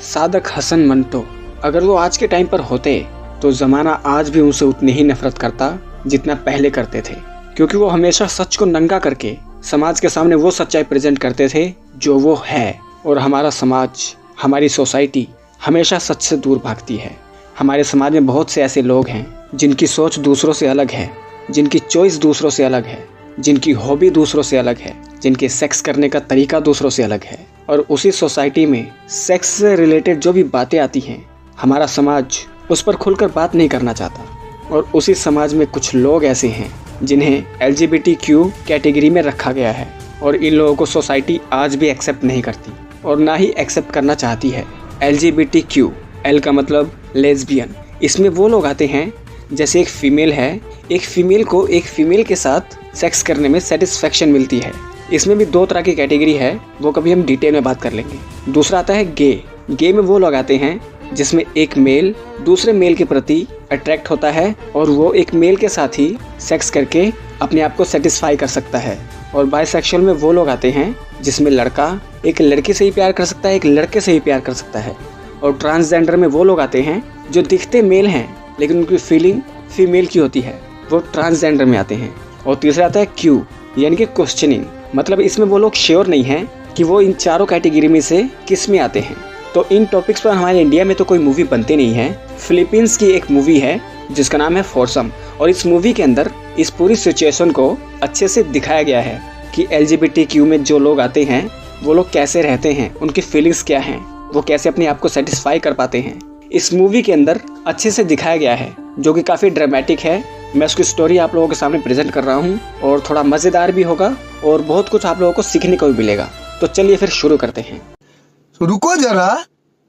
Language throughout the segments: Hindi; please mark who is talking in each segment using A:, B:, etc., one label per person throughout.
A: सादक हसन मंटो, अगर वो आज के टाइम पर होते तो ज़माना आज भी उनसे उतनी ही नफरत करता जितना पहले करते थे, क्योंकि वो हमेशा सच को नंगा करके समाज के सामने वो सच्चाई प्रेजेंट करते थे जो वो है। और हमारा समाज, हमारी सोसाइटी हमेशा सच से दूर भागती है। हमारे समाज में बहुत से ऐसे लोग हैं जिनकी सोच दूसरों से अलग है, जिनकी चॉइस दूसरों से अलग है, जिनकी हॉबी दूसरों से अलग है, जिनके सेक्स करने का तरीका दूसरों से अलग है। और उसी सोसाइटी में सेक्स से रिलेटेड जो भी बातें आती हैं, हमारा समाज उस पर खुलकर बात नहीं करना चाहता। और उसी समाज में कुछ लोग ऐसे हैं जिन्हें LGBTQ कैटेगरी में रखा गया है, और इन लोगों को सोसाइटी आज भी एक्सेप्ट नहीं करती और ना ही एक्सेप्ट करना चाहती है। LGBTQ, L का मतलब लेस्बियन। इसमें वो लोग आते हैं जैसे एक फीमेल है, एक फीमेल को एक फीमेल के साथ सेक्स करने में सेटिस्फेक्शन मिलती है। इसमें भी दो तरह की कैटेगरी है, वो कभी हम डिटेल में बात कर लेंगे। दूसरा आता है गे। गे में वो लोग आते हैं जिसमें एक मेल दूसरे मेल के प्रति अट्रैक्ट होता है और वो एक मेल के साथ ही सेक्स करके अपने आप को सेटिस्फाई कर सकता है। और बाइसेक्सुअल में वो लोग आते हैं जिसमें लड़का एक लड़की से ही प्यार कर सकता है, एक लड़के से ही प्यार कर सकता है। और ट्रांसजेंडर में वो लोग आते हैं जो दिखते मेल हैं लेकिन उनकी फीलिंग फीमेल की होती है, वो ट्रांसजेंडर में आते हैं। और तीसरा आता है क्यू, यानी कि क्वेश्चनिंग। मतलब इसमें वो लोग श्योर नहीं हैं कि वो इन चारों कैटेगरी में से किस में आते हैं। तो इन टॉपिक्स पर हमारे इंडिया में तो कोई मूवी बनती नहीं है। फिलीपींस की एक मूवी है जिसका नाम है फोरसम, और इस मूवी के अंदर इस पूरी सिचुएशन को अच्छे से दिखाया गया है कि LGBTQ में जो लोग आते हैं वो लोग कैसे रहते हैं, उनकी फीलिंग्स क्या हैं, वो कैसे अपने आप को सेटिस्फाई कर पाते हैं। इस मूवी के अंदर अच्छे से दिखाया गया है, जो कि काफ़ी ड्रामेटिक है। मैं उसकी स्टोरी आप लोगों के सामने प्रेजेंट कर रहा हूँ और थोड़ा मज़ेदार भी होगा और बहुत कुछ आप लोगों को सीखने को भी मिलेगा। तो चलिए फिर शुरू करते हैं।
B: रुको जरा,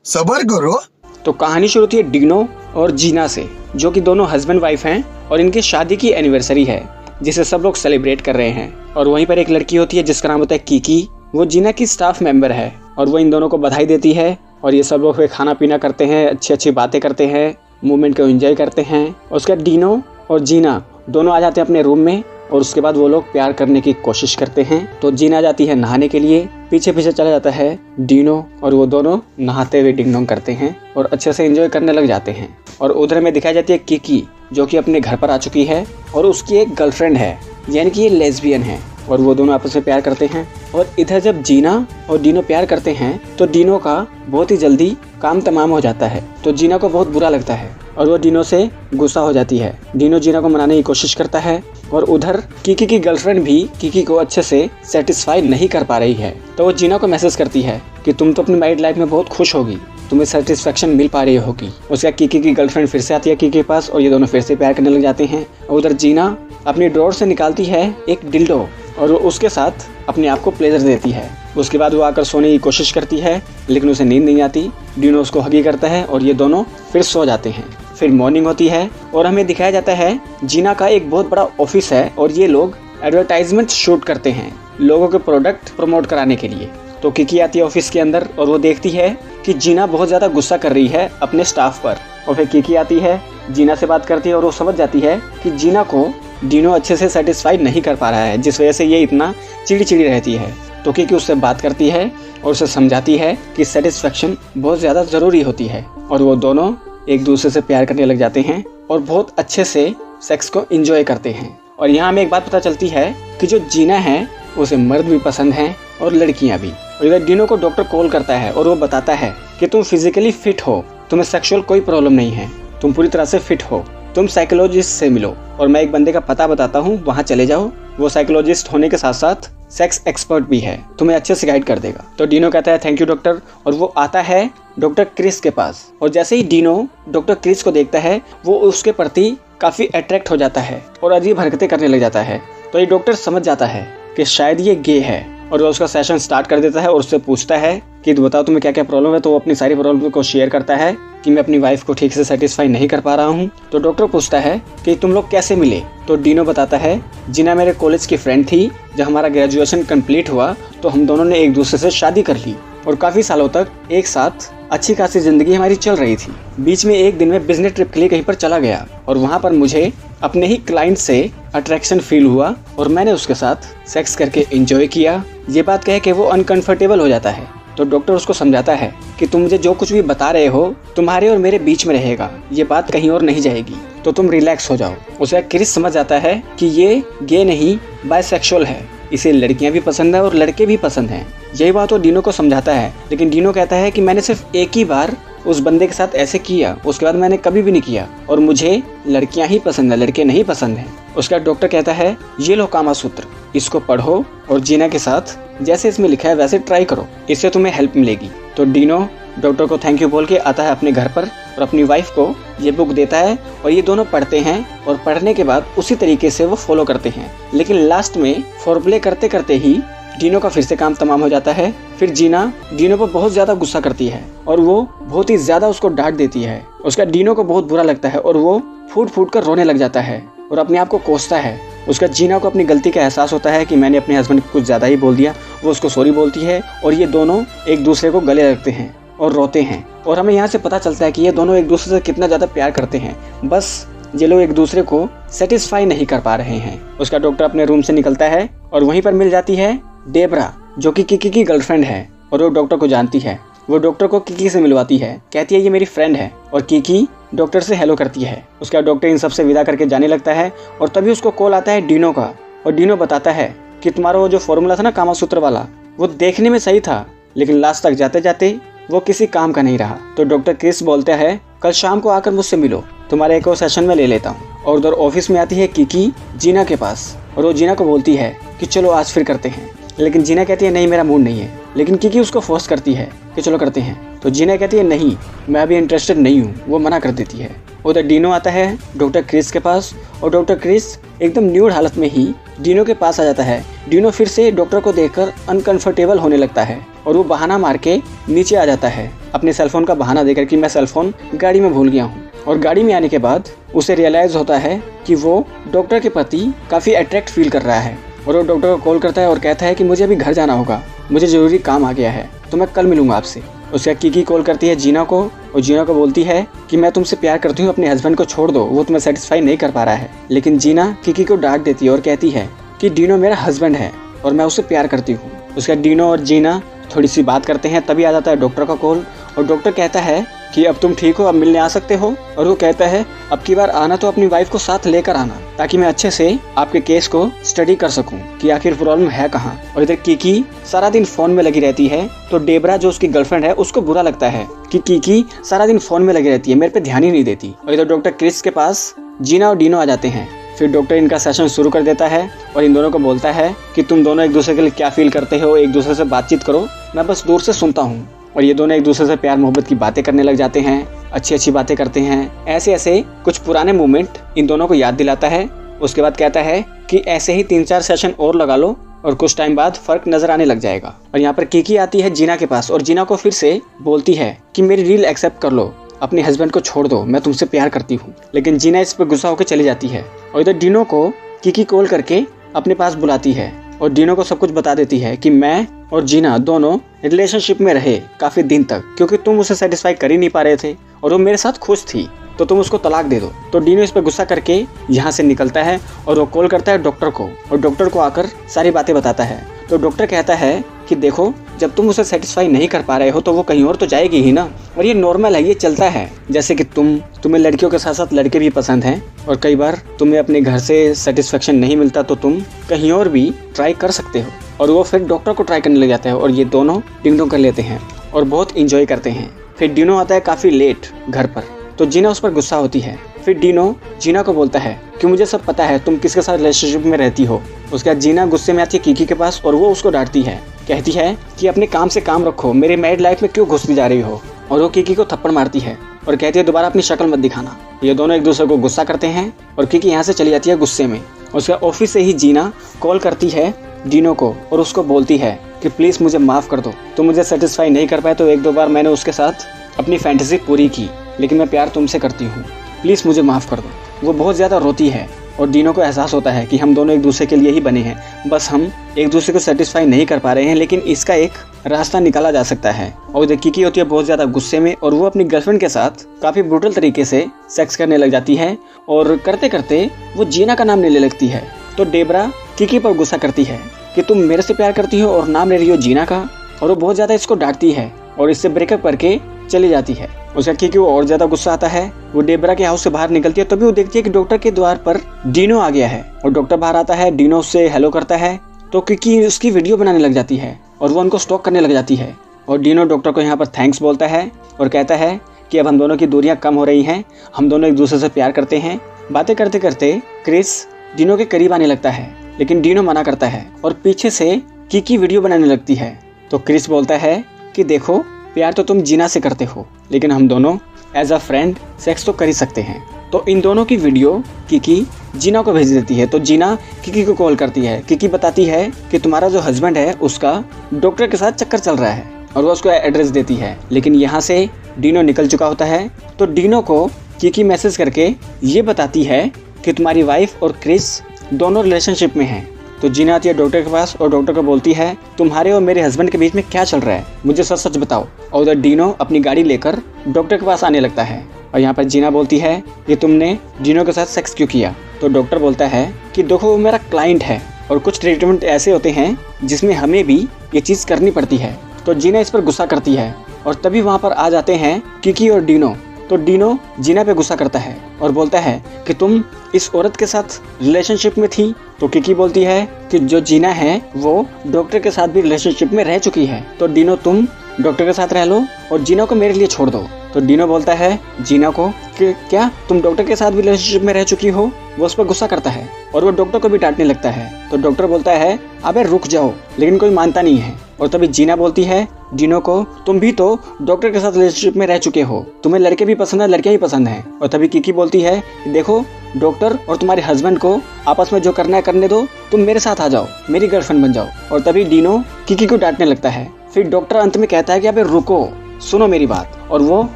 B: सब्र करो।
A: तो कहानी शुरू होती है डिनो और जीना से, जो कि दोनों हस्बैंड वाइफ हैं और इनकी शादी की एनिवर्सरी है जिसे सब लोग सेलिब्रेट कर रहे हैं। और वहीं पर एक लड़की होती है जिसका नाम होता है कीकी। वो जीना की स्टाफ मेंबर है और वो इन दोनों को बधाई देती है और ये सब लोग फिर खाना पीना करते हैं, अच्छी अच्छी बातें करते हैं, मूवमेंट को एंजॉय करते हैं। और उसके बाद डिनो और जीना दोनों आ जाते हैं अपने रूम में और उसके बाद वो लोग प्यार करने की कोशिश करते हैं। तो जीना जाती है नहाने के लिए, पीछे पीछे चला जाता है डिनो और वो दोनों नहाते हुए डिंग डोंग करते हैं और अच्छे से एंजॉय करने लग जाते हैं। और उधर में दिखाई जाती है कीकी, जो कि अपने घर पर आ चुकी है और उसकी एक गर्लफ्रेंड है, यानी कि ये लेस्बियन है और वो दोनों आपस में प्यार करते हैं। और इधर जब जीना और डिनो प्यार करते हैं तो डिनो का बहुत ही जल्दी काम तमाम हो जाता है। तो जीना को बहुत बुरा लगता है और वो डिनो से गुस्सा हो जाती है। डिनो जीना को मनाने की कोशिश करता है और उधर कीकी की गर्लफ्रेंड भी कीकी को अच्छे से सेटिस्फाई नहीं कर पा रही है। तो वो जीना को मैसेज करती है कि तुम तो अपनी मैरिड लाइफ में बहुत खुश होगी, तुम्हें सेटिस्फेक्शन मिल पा रही होगी। उसके बाद कीकी की गर्लफ्रेंड फिर से आती है कीकी के पास और ये दोनों फिर से प्यार करने लग जाते हैं। और उधर जीना अपनी ड्रॉअर से निकालती है एक डिल्डो और वो उसके साथ अपने आप को प्लेजर देती है। उसके बाद वो आकर सोने की कोशिश करती है लेकिन उसे नींद नहीं आती। डिनो उसको हगी करता है और ये दोनों फिर सो जाते हैं। फिर मॉर्निंग होती है और हमें दिखाया जाता है जीना का एक बहुत बड़ा ऑफिस है और ये लोग एडवर्टाइजमेंट शूट करते हैं लोगों के प्रोडक्ट प्रमोट कराने के लिए। तो कीकी आती है ऑफिस के अंदर और वो देखती है कि जीना बहुत ज़्यादा गुस्सा कर रही है अपने स्टाफ पर। और फिर कीकी आती है, जीना से बात करती है और वो समझ जाती है कि जीना को डिनो अच्छे से सेटिस्फाई नहीं कर पा रहा है, जिस वजह से ये इतना चिड़ी रहती है। तो कीकी उससे बात करती है और उसे समझाती है कि सेटिस्फेक्शन बहुत ज़्यादा ज़रूरी होती है। और वो दोनों एक दूसरे से प्यार करने लग जाते हैं और बहुत अच्छे से सेक्स को एंजॉय करते हैं। और यहाँ हमें एक बात पता चलती है कि जो जीना है उसे मर्द भी पसंद हैं और लड़कियाँ भी। और इधर डिनो को डॉक्टर कॉल करता है और वो बताता है कि तुम फिजिकली फिट हो, तुम्हें सेक्सुअल कोई प्रॉब्लम नहीं है, तुम पूरी तरह से फिट हो, तुम साइकोलॉजिस्ट से मिलो और मैं एक बंदे का पता बताता हूँ, वहाँ चले जाओ। वो साइकोलॉजिस्ट होने के साथ साथ सेक्स एक्सपर्ट भी है, तुम्हें अच्छे से गाइड कर देगा। तो डिनो कहता है थैंक यू डॉक्टर और वो आता है डॉक्टर क्रिस के पास। और जैसे ही डिनो डॉक्टर क्रिस को देखता है वो उसके प्रति काफ़ी अट्रैक्ट हो जाता है और अजीब हरकतें करने लग जाता है। तो ये डॉक्टर समझ जाता है कि शायद ये गे है और वो उसका सेशन स्टार्ट कर देता है और उससे पूछता है कि बताओ तुम्हें क्या क्या प्रॉब्लम है। तो वो अपनी सारी प्रॉब्लम को शेयर करता है कि मैं अपनी वाइफ को ठीक से सेटिस्फाई नहीं कर पा रहा हूँ। तो डॉक्टर पूछता है कि तुम लोग कैसे मिले। तो डिनो बताता है जीना मेरे कॉलेज की फ्रेंड थी, जब हमारा ग्रेजुएशन कंप्लीट हुआ तो हम दोनों ने एक दूसरे से शादी कर ली और काफ़ी सालों तक एक साथ अच्छी खासी ज़िंदगी हमारी चल रही थी। बीच में एक दिन में बिजनेस ट्रिप के लिए कहीं पर चला गया और वहाँ पर मुझे अपने ही क्लाइंट से अट्रैक्शन फील हुआ और मैंने उसके साथ सेक्स करके एंजॉय किया। ये बात कह के वो अनकंफर्टेबल हो जाता है तो डॉक्टर उसको समझाता है कि तुम मुझे जो कुछ भी बता रहे हो तुम्हारे और मेरे बीच में रहेगा, ये बात कहीं और नहीं जाएगी, तो तुम रिलैक्स हो जाओ। उसे क्रिस समझ आता है कि ये गे नहीं बायसेक्सुअल है, इसे लड़कियां भी पसंद है और लड़के भी पसंद हैं। यही बात वो डीनो को समझाता है, लेकिन डीनो कहता है कि मैंने सिर्फ एक ही बार उस बंदे के साथ ऐसे किया, उसके बाद मैंने कभी भी नहीं किया और मुझे लड़कियां ही पसंद है, लड़के नहीं पसंद हैं। उसका डॉक्टर कहता है ये लो कामा सूत्र, इसको पढ़ो और जीना के साथ जैसे इसमें लिखा है वैसे ट्राई करो, इससे तुम्हें हेल्प मिलेगी। तो डीनो डॉक्टर को थैंक यू बोल के आता है अपने घर पर और अपनी वाइफ को ये बुक देता है और ये दोनों पढ़ते हैं और पढ़ने के बाद उसी तरीके से वो फॉलो करते हैं। लेकिन लास्ट में फोरप्ले करते करते ही डीनो का फिर से काम तमाम हो जाता है। फिर जीना डीनो पर बहुत ज्यादा गुस्सा करती है और वो बहुत ही ज्यादा उसको डांट देती है। उसका डीनो को बहुत बुरा लगता है और वो फूट फूट कर रोने लग जाता है और अपने आप को कोसता है। उसका जीना को अपनी गलती का एहसास होता है कि मैंने अपने हस्बैंड को कुछ ज्यादा ही बोल दिया। वो उसको सॉरी बोलती है और ये दोनों एक दूसरे को गले लगते हैं और रोते हैं और हमें यहाँ से पता चलता है कि ये दोनों एक दूसरे से कितना ज्यादा प्यार करते हैं, बस ये लोग एक दूसरे को सेटिस्फाई नहीं कर पा रहे हैं। उसका डॉक्टर अपने रूम से निकलता है और वहीं पर मिल जाती है डेबरा, जो कि किकी की गर्लफ्रेंड है और वो डॉक्टर को जानती है। वो डॉक्टर को किकी से मिलवाती है, कहती है ये मेरी फ्रेंड है और किकी डॉक्टर से हेलो करती है। उसका डॉक्टर इन सबसे विदा करके जाने लगता है और तभी उसको कॉल आता है डीनो का और डीनो बताता है कि तुम्हारा वो जो फॉर्मूला था ना कामा सूत्र वाला, वो देखने में सही था लेकिन लास्ट तक जाते जाते वो किसी काम का नहीं रहा। तो डॉक्टर क्रिस बोलता है कल शाम को आकर मुझसे मिलो, तुम्हारा एक और सेशन में ले लेता हूँ। और उधर ऑफिस में आती है किकी जीना के पास और वो जीना को बोलती है कि चलो आज फिर करते हैं, लेकिन जीना कहती है नहीं मेरा मूड नहीं है, लेकिन किकी उसको फोर्स करती है कि चलो करते हैं। तो जीना कहती है नहीं मैं अभी इंटरेस्टेड नहीं हूँ, वो मना कर देती है। उधर डीनो आता है डॉक्टर क्रिस के पास और डॉक्टर क्रिस एकदम न्यूड हालत में ही डीनो के पास आ जाता है। डीनो फिर से डॉक्टर को देखकर अनकंफर्टेबल होने लगता है और वो बहाना मार के नीचे आ जाता है, अपने सेलफोन का बहाना देकर कि मैं सेलफोन गाड़ी में भूल गया हूँ। और गाड़ी में आने के बाद उसे रियलाइज होता है कि वो डॉक्टर के प्रति काफ़ी अट्रैक्ट फील कर रहा है और वो डॉक्टर को कॉल करता है और कहता है कि मुझे अभी घर जाना होगा, मुझे ज़रूरी काम आ गया है, तो मैं कल मिलूंगा आपसे। उसके किकी कॉल करती है जीना को और जीना को बोलती है कि मैं तुमसे प्यार करती हूँ, अपने हस्बैंड को छोड़ दो, वो तुम्हें सेटिस्फाई नहीं कर पा रहा है। लेकिन जीना किकी को डांट देती है और कहती है कि डीनो मेरा हस्बैंड है और मैं उससे प्यार करती हूँ। उसका डीनो और जीना थोड़ी सी बात करते हैं, तभी आ जाता है डॉक्टर का कॉल और डॉक्टर कहता है कि अब तुम ठीक हो, अब मिलने आ सकते हो। और वो कहता है अब की बार आना तो अपनी वाइफ को साथ लेकर आना, ताकि मैं अच्छे से आपके केस को स्टडी कर सकूं कि आखिर प्रॉब्लम है कहाँ। और इधर किकी सारा दिन फोन में लगी रहती है, तो डेबरा जो उसकी गर्लफ्रेंड है उसको बुरा लगता है कि किकी सारा दिन फोन में लगी रहती है, मेरे पे ध्यान ही नहीं देती। और इधर डॉक्टर क्रिस के पास जीना और डीनो आ जाते हैं। फिर डॉक्टर इनका सेशन शुरू कर देता है और इन दोनों को बोलता है कि तुम दोनों एक दूसरे के लिए क्या फील करते हो, एक दूसरे से बातचीत करो, मैं बस दूर से सुनता हूँ। और ये दोनों एक दूसरे से प्यार मोहब्बत की बातें करने लग जाते हैं, अच्छी अच्छी बातें करते हैं। ऐसे ऐसे कुछ पुराने मोमेंट इन दोनों को याद दिलाता है। उसके बाद कहता है कि ऐसे ही 3-4 सेशन और लगा लो और कुछ टाइम बाद फर्क नजर आने लग जाएगा। और यहाँ पर किकी आती है जीना के पास और जीना को फिर से बोलती है कि मेरी डील एक्सेप्ट कर लो, अपने हस्बैंड को छोड़ दो, मैं तुमसे प्यार करती हूँ। लेकिन जीना इस पर गुस्सा होकर चली जाती है और इधर डीनो को किकी कॉल करके अपने पास बुलाती है और डीनो को सब कुछ बता देती है कि मैं और जीना दोनों रिलेशनशिप में रहे काफी दिन तक, क्योंकि तुम उसे सेटिस्फाई कर ही नहीं पा रहे थे और वो मेरे साथ खुश थी, तो तुम उसको तलाक दे दो। तो डीनो इस पर गुस्सा करके यहाँ से निकलता है और वो कॉल करता है डॉक्टर को और डॉक्टर को आकर सारी बातें बताता है। तो डॉक्टर कहता है कि देखो जब तुम उसे सेटिस्फाई नहीं कर पा रहे हो तो वो कहीं और तो जाएगी ही ना, और ये नॉर्मल है, ये चलता है। जैसे कि तुम्हें लड़कियों के साथ साथ लड़के भी पसंद हैं और कई बार तुम्हें अपने घर से सेटिस्फेक्शन नहीं मिलता तो तुम कहीं और भी ट्राई कर सकते हो। और वो फिर डॉक्टर को ट्राई करने लग जाता है और ये दोनों डिंग डोंग कर लेते हैं और बहुत इंजॉय करते हैं। फिर डीनो आता है काफ़ी लेट घर पर, तो जीना उस पर गुस्सा होती है। फिर डीनो जीना को बोलता है कि मुझे सब पता है तुम किसके साथ रिलेशनशिप में रहती हो। उसके बाद जीना गुस्से में आती है किकी के पास और वो उसको डांटती है, कहती है कि अपने काम से काम रखो, मेरे मैरिड लाइफ में क्यों घुसती जा रही हो। और वो किकी को थप्पड़ मारती है और कहती है दोबारा अपनी शक्ल मत दिखाना। ये दोनों एक दूसरे को गुस्सा करते हैं और किकी यहाँ से चली जाती है गुस्से में। उसके ऑफिस से ही जीना कॉल करती है डीनो को और उसको बोलती है कि प्लीज़ मुझे माफ़ कर दो, तुम मुझे सेटिस्फाई नहीं कर पाए तो 1-2 बार मैंने उसके साथ अपनी फैंटेसी पूरी की, लेकिन मैं प्यार तुमसे करती हूँ, प्लीज़ मुझे माफ़ कर दो। वो बहुत ज़्यादा रोती है और डीनो को एहसास होता है कि हम दोनों एक दूसरे के लिए ही बने हैं, बस हम एक दूसरे को सेटिस्फाई नहीं कर पा रहे हैं, लेकिन इसका एक रास्ता निकाला जा सकता है। और उधर किकी होती है बहुत ज़्यादा गुस्से में और वो अपनी गर्लफ्रेंड के साथ काफ़ी ब्रूटल तरीके से सेक्स करने लग जाती है और करते करते वो जीना का नाम लेने लगती है। तो डेबरा किकी पर गुस्सा करती है कि तुम मेरे से प्यार करती हो और नाम ले रही हो जीना का। और वो बहुत ज़्यादा इसको डांटती है और इससे ब्रेकअप करके चली जाती है। उसका क्योंकि वो और ज़्यादा गुस्सा आता है। वो डेबरा के हाउस से बाहर निकलती है, तभी वो देखती है कि डॉक्टर के द्वार पर डीनो आ गया है और डॉक्टर बाहर आता है। डीनो उससे हेलो करता है तो क्योंकि उसकी वीडियो बनाने लग जाती है और वो उनको स्टॉक करने लग जाती है। और डीनो डॉक्टर को यहाँ पर थैंक्स बोलता है और कहता है कि अब हम दोनों की दूरियां कम हो रही हैं, हम दोनों एक दूसरे से प्यार करते हैं। बातें करते करते क्रिस डीनो के करीब आने लगता है, लेकिन डीनो मना करता है और पीछे से कीकी वीडियो बनाने लगती है। तो क्रिस बोलता है कि देखो, प्यार तो तुम जीना से करते हो, लेकिन हम दोनों एज अ फ्रेंड सेक्स तो कर ही सकते हैं। तो इन दोनों की वीडियो कीकी जीना को भेज देती है। तो जीना कीकी को कॉल करती है। कीकी बताती है कि तुम्हारा जो हस्बैंड है उसका डॉक्टर के साथ चक्कर चल रहा है और वो उसको एड्रेस देती है, लेकिन यहाँ से डीनो निकल चुका होता है। तो डीनो को कीकी मैसेज करके ये बताती है कि तुम्हारी वाइफ और क्रिस दोनों रिलेशनशिप में हैं। तो जीना आती है डॉक्टर के पास और डॉक्टर को बोलती है तुम्हारे और मेरे हस्बैंड के बीच में क्या चल रहा है, मुझे सच सच बताओ। और उधर डीनो अपनी गाड़ी लेकर डॉक्टर के पास आने लगता है और यहाँ पर जीना बोलती है कि तुमने डीनो के साथ सेक्स क्यों किया। तो डॉक्टर बोलता है कि देखो, वो मेरा क्लाइंट है और कुछ ट्रीटमेंट ऐसे होते हैं जिसमें हमें भी ये चीज़ करनी पड़ती है। तो जीना इस पर गुस्सा करती है और तभी वहाँ पर आ जाते हैं कीकी और डीनो। तो डीनो जीना पे गुस्सा करता है और बोलता है कि तुम इस औरत के साथ रिलेशनशिप में थी। तो कीकी बोलती है कि जो जीना है वो डॉक्टर के साथ भी रिलेशनशिप में रह चुकी है, तो डीनो तुम डॉक्टर के साथ रह लो और जीना को मेरे लिए छोड़ दो। तो डीनो बोलता है जीना को कि क्या तुम डॉक्टर के साथ भी रिलेशनशिप में रह चुकी हो। वो उस पर गुस्सा करता है और वो डॉक्टर को भी डांटने लगता है। तो डॉक्टर बोलता है अबे रुक जाओ, लेकिन कोई मानता नहीं है। और तभी जीना बोलती है डीनो को तुम भी तो डॉक्टर के साथ रिलेशनशिप में रह चुके हो, तुम्हें लड़के भी पसंद है, लड़कियां भी पसंद हैं। और तभी कीकी बोलती है देखो, डॉक्टर और तुम्हारे हस्बैंड को आपस में जो करना है करने दो, तुम मेरे साथ आ जाओ, मेरी गर्लफ्रेंड बन जाओ। और तभी डीनो कीकी को डांटने लगता है। फिर डॉक्टर अंत में कहता है कि अबे रुको, सुनो मेरी बात। और वो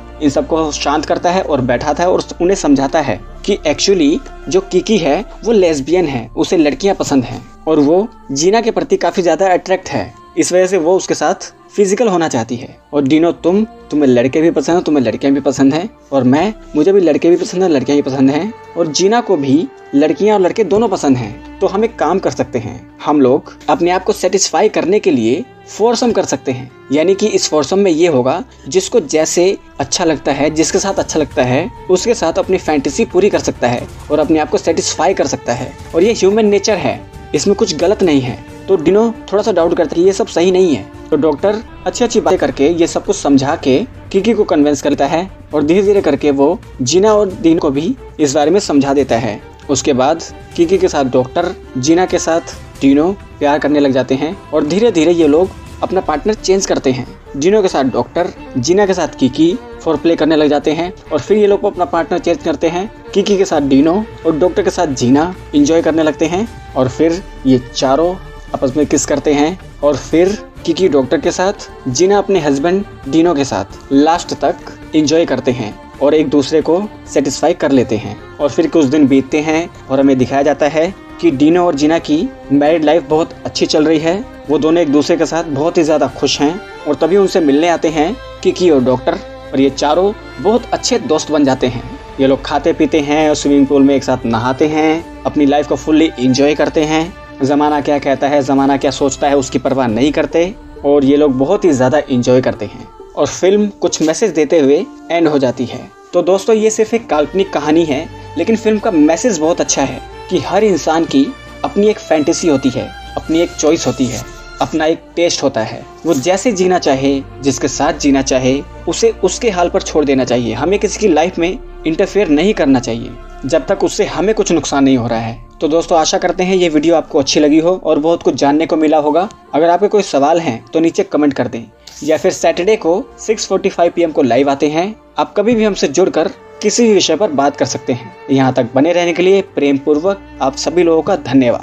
A: इन सबको शांत करता है और बैठाता है और उन्हें समझाता है कि एक्चुअली जो कीकी है वो लेस्बियन है, उसे लड़कियां पसंद हैं और वो जीना के प्रति काफी ज्यादा अट्रैक्ट है, इस वजह से वो उसके साथ फिजिकल होना चाहती है। और डीनो तुम्हें लड़के भी पसंद है, तुम्हें लड़कियां भी पसंद हैं और मुझे भी लड़के भी पसंद है, लड़कियां भी पसंद हैं और जीना को भी लड़कियां और लड़के दोनों पसंद हैं। तो हम एक काम कर सकते हैं, हम लोग अपने आप को सेटिस्फाई करने के लिए फोरसम कर सकते हैं। यानी कि इस फोरसम में ये होगा जिसको जैसे अच्छा लगता है, जिसके साथ अच्छा लगता है, उसके साथ अपनी फैंटेसी पूरी कर सकता है और अपने आप को सेटिस्फाई कर सकता है। और ये ह्यूमन नेचर है, इसमें कुछ गलत नहीं है। तो डीनो थोड़ा सा डाउट करता है कि ये सब सही नहीं है। तो डॉक्टर अच्छी अच्छी बातें करके ये सब कुछ समझा के कीकी को कन्विंस करता है और धीरे धीरे करके वो जीना और डीनो को भी इस बारे में समझा देता है। उसके बाद कीकी के साथ डॉक्टर, जीना के साथ डीनो प्यार करने लग जाते हैं और धीरे धीरे ये लोग अपना पार्टनर चेंज करते हैं। डीनो के साथ डॉक्टर, जीना के साथ कीकी फॉर प्ले करने लग जाते हैं और फिर ये लोग अपना पार्टनर चेंज करते हैं। कीकी के साथ डीनो और डॉक्टर के साथ जीना एंजॉय करने लगते हैं और फिर ये चारों आपस में किस करते हैं और फिर कीकी डॉक्टर के साथ, जीना अपने हस्बैंड डीनो के साथ लास्ट तक एंजॉय करते हैं और एक दूसरे को सेटिस्फाई कर लेते हैं। और फिर कुछ दिन बीतते हैं और हमें दिखाया जाता है कि डीनो और जीना की मैरिड लाइफ बहुत अच्छी चल रही है। वो दोनों एक दूसरे के साथ बहुत ही ज़्यादा खुश हैं और तभी उनसे मिलने आते हैं कीकी और डॉक्टर और ये चारों बहुत अच्छे दोस्त बन जाते हैं। ये लोग खाते पीते हैं और स्विमिंग पूल में एक साथ नहाते हैं, अपनी लाइफ को फुल्ली एंजॉय करते हैं। ज़माना क्या कहता है, ज़माना क्या सोचता है, उसकी परवाह नहीं करते और ये लोग बहुत ही ज़्यादा एंजॉय करते हैं। और फिल्म कुछ मैसेज देते हुए एंड हो जाती है। तो दोस्तों, ये सिर्फ एक काल्पनिक कहानी है, लेकिन फिल्म का मैसेज बहुत अच्छा है कि हर इंसान की अपनी एक फैंटेसी होती है, अपनी एक चॉइस होती है, अपना एक टेस्ट होता है। वो जैसे जीना चाहे, जिसके साथ जीना चाहे, उसे उसके हाल पर छोड़ देना चाहिए। हमें किसी की लाइफ में इंटरफेयर नहीं करना चाहिए जब तक उससे हमें कुछ नुकसान नहीं हो रहा है। तो दोस्तों, आशा करते हैं ये वीडियो आपको अच्छी लगी हो और बहुत कुछ जानने को मिला होगा। अगर आपके कोई सवाल हैं तो नीचे कमेंट कर दें या फिर सैटरडे को 6:45 PM को लाइव आते हैं। आप कभी भी हमसे जुड़कर किसी भी विषय पर बात कर सकते हैं। यहाँ तक बने रहने के लिए प्रेम पूर्वक आप सभी लोगों का धन्यवाद।